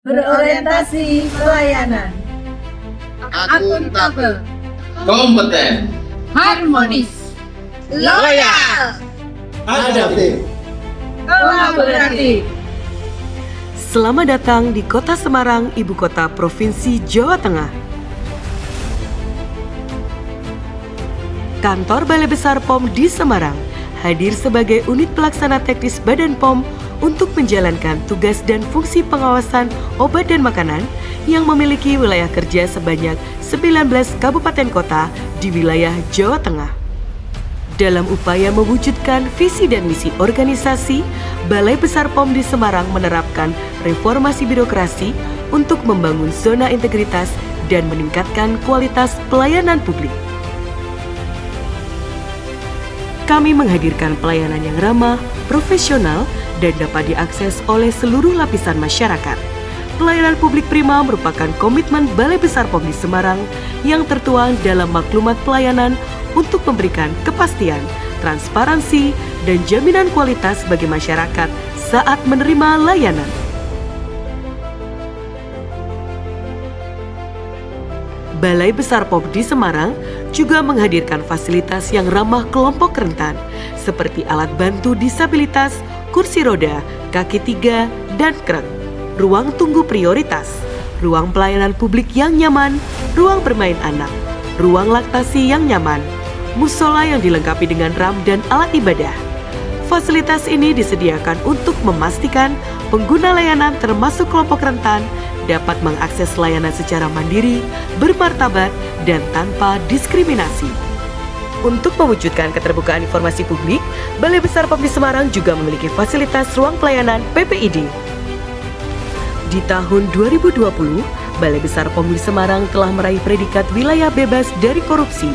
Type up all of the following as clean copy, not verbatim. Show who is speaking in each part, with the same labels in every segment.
Speaker 1: berorientasi pelayanan,
Speaker 2: akuntabel,
Speaker 3: kompeten,
Speaker 1: harmonis, loyal,
Speaker 3: adaptif.
Speaker 1: kolaboratif.
Speaker 4: Selamat datang di Kota Semarang, Ibu Kota Provinsi Jawa Tengah. Kantor Balai Besar POM di Semarang hadir sebagai unit pelaksana teknis Badan POM untuk menjalankan tugas dan fungsi pengawasan obat dan makanan yang memiliki wilayah kerja sebanyak 19 kabupaten kota di wilayah Jawa Tengah. Dalam upaya mewujudkan visi dan misi organisasi, Balai Besar POM di Semarang menerapkan reformasi birokrasi untuk membangun zona integritas dan meningkatkan kualitas pelayanan publik. Kami menghadirkan pelayanan yang ramah, profesional, dan dapat diakses oleh seluruh lapisan masyarakat. Pelayanan publik prima merupakan komitmen Balai Besar POM di Semarang yang tertuang dalam maklumat pelayanan untuk memberikan kepastian, transparansi, dan jaminan kualitas bagi masyarakat saat menerima layanan. Balai Besar POM di Semarang juga menghadirkan fasilitas yang ramah kelompok rentan, seperti alat bantu disabilitas, kursi roda, kaki tiga, dan krek, ruang tunggu prioritas, ruang pelayanan publik yang nyaman, ruang bermain anak, ruang laktasi yang nyaman, musola yang dilengkapi dengan RAM dan alat ibadah. Fasilitas ini disediakan untuk memastikan pengguna layanan termasuk kelompok rentan dapat mengakses layanan secara mandiri, bermartabat, dan tanpa diskriminasi. Untuk mewujudkan keterbukaan informasi publik, Balai Besar POM di Semarang juga memiliki fasilitas ruang pelayanan PPID. Di tahun 2020, Balai Besar POM di Semarang telah meraih predikat wilayah bebas dari korupsi.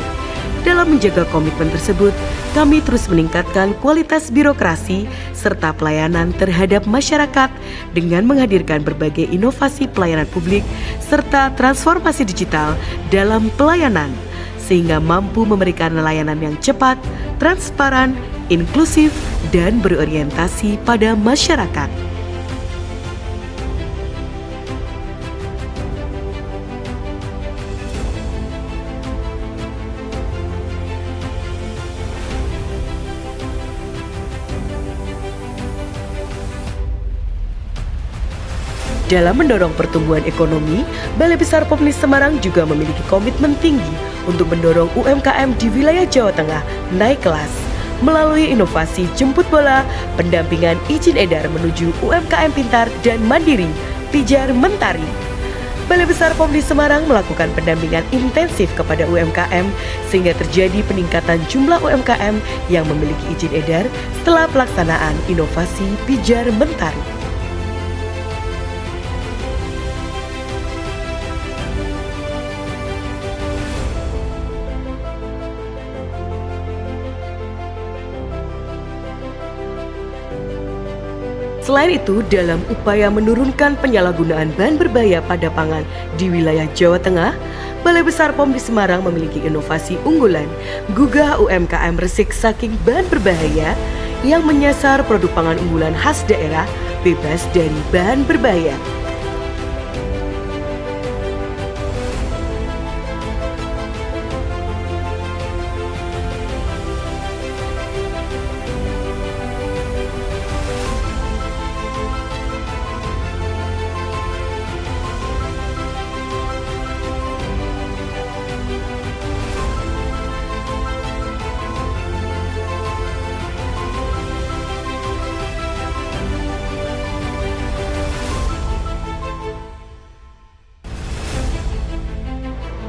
Speaker 4: Dalam menjaga komitmen tersebut, kami terus meningkatkan kualitas birokrasi serta pelayanan terhadap masyarakat dengan menghadirkan berbagai inovasi pelayanan publik serta transformasi digital dalam pelayanan, sehingga mampu memberikan layanan yang cepat, transparan, inklusif, dan berorientasi pada masyarakat. Dalam mendorong pertumbuhan ekonomi, Balai Besar POM di Semarang juga memiliki komitmen tinggi untuk mendorong UMKM di wilayah Jawa Tengah naik kelas melalui inovasi jemput bola, pendampingan izin edar menuju UMKM pintar dan mandiri, Pijar Mentari. Balai Besar POM di Semarang melakukan pendampingan intensif kepada UMKM sehingga terjadi peningkatan jumlah UMKM yang memiliki izin edar setelah pelaksanaan inovasi Pijar Mentari. Selain itu, dalam upaya menurunkan penyalahgunaan bahan berbahaya pada pangan di wilayah Jawa Tengah, Balai Besar POM di Semarang memiliki inovasi unggulan Gugah UMKM Resik Saking Bahan Berbahaya yang menyasar produk pangan unggulan khas daerah bebas dari bahan berbahaya.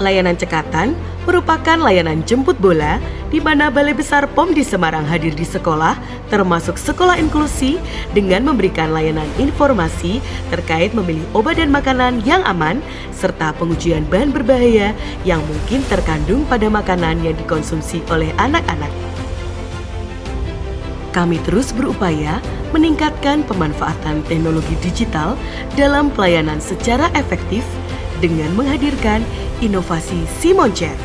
Speaker 4: Layanan cekatan merupakan layanan jemput bola di mana Balai Besar POM di Semarang hadir di sekolah, termasuk sekolah inklusi, dengan memberikan layanan informasi terkait memilih obat dan makanan yang aman, serta pengujian bahan berbahaya yang mungkin terkandung pada makanan yang dikonsumsi oleh anak-anak. Kami terus berupaya meningkatkan pemanfaatan teknologi digital dalam pelayanan secara efektif dengan menghadirkan inovasi Simoncer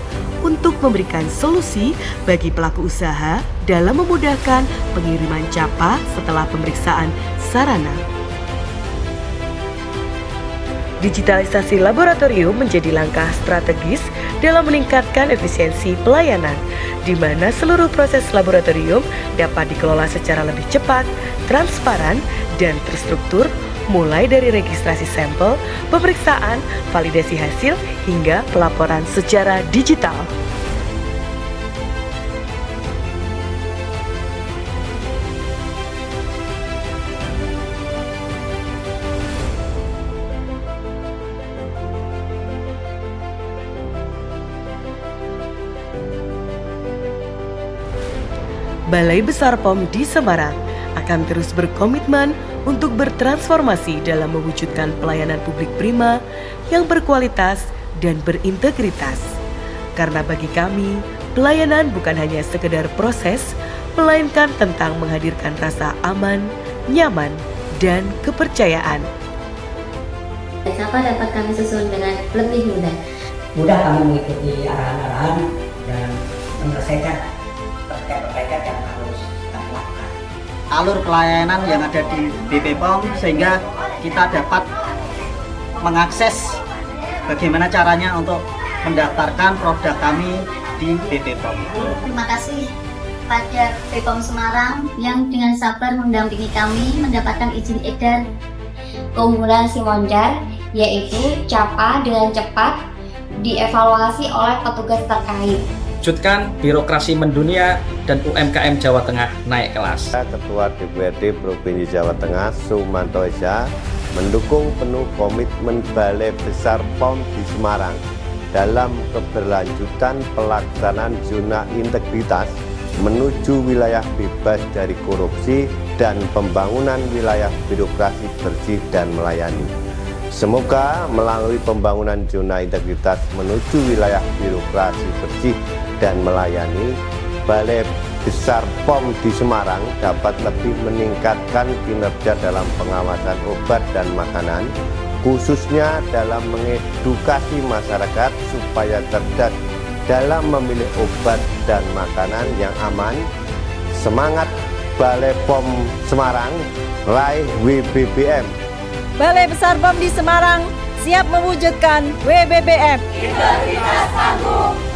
Speaker 4: untuk memberikan solusi bagi pelaku usaha dalam memudahkan pengiriman capa setelah pemeriksaan sarana. Digitalisasi laboratorium menjadi langkah strategis dalam meningkatkan efisiensi pelayanan, di mana seluruh proses laboratorium dapat dikelola secara lebih cepat, transparan, dan terstruktur, mulai dari registrasi sampel, pemeriksaan, validasi hasil, hingga pelaporan secara digital. Balai Besar POM di Semarang akan terus berkomitmen untuk bertransformasi dalam mewujudkan pelayanan publik prima yang berkualitas dan berintegritas. Karena bagi kami, pelayanan bukan hanya sekedar proses, melainkan tentang menghadirkan rasa aman, nyaman, dan kepercayaan.
Speaker 2: Apa dapat kami susun dengan lebih mudah?
Speaker 5: Mudah kami mengikuti arahan-arahan dan menyelesaikan perbaikan yang harus kita lakukan.
Speaker 6: Alur pelayanan yang ada di BP POM sehingga kita dapat mengakses bagaimana caranya untuk mendaftarkan produk kami di BP POM.
Speaker 2: Terima kasih pada BPOM Semarang yang dengan sabar mendampingi kami mendapatkan izin edar keunggulan Simonjar, yaitu CAPA dengan cepat dievaluasi oleh petugas terkait.
Speaker 7: Wujudkan birokrasi mendunia dan UMKM Jawa Tengah naik kelas.
Speaker 8: Ketua DPRD Provinsi Jawa Tengah Sumanto Esa mendukung penuh komitmen Balai Besar POM di Semarang dalam keberlanjutan pelaksanaan zona integritas menuju wilayah bebas dari korupsi dan pembangunan wilayah birokrasi bersih dan melayani. Semoga melalui pembangunan zona integritas menuju wilayah birokrasi bersih dan melayani, Balai Besar POM di Semarang dapat lebih meningkatkan kinerja dalam pengawasan obat dan makanan, khususnya dalam mengedukasi masyarakat supaya cerdas dalam memilih obat dan makanan yang aman. Semangat Balai POM Semarang, raih WBBM.
Speaker 1: Balai Besar POM di Semarang siap mewujudkan WBBM.
Speaker 9: Integritas tangguh.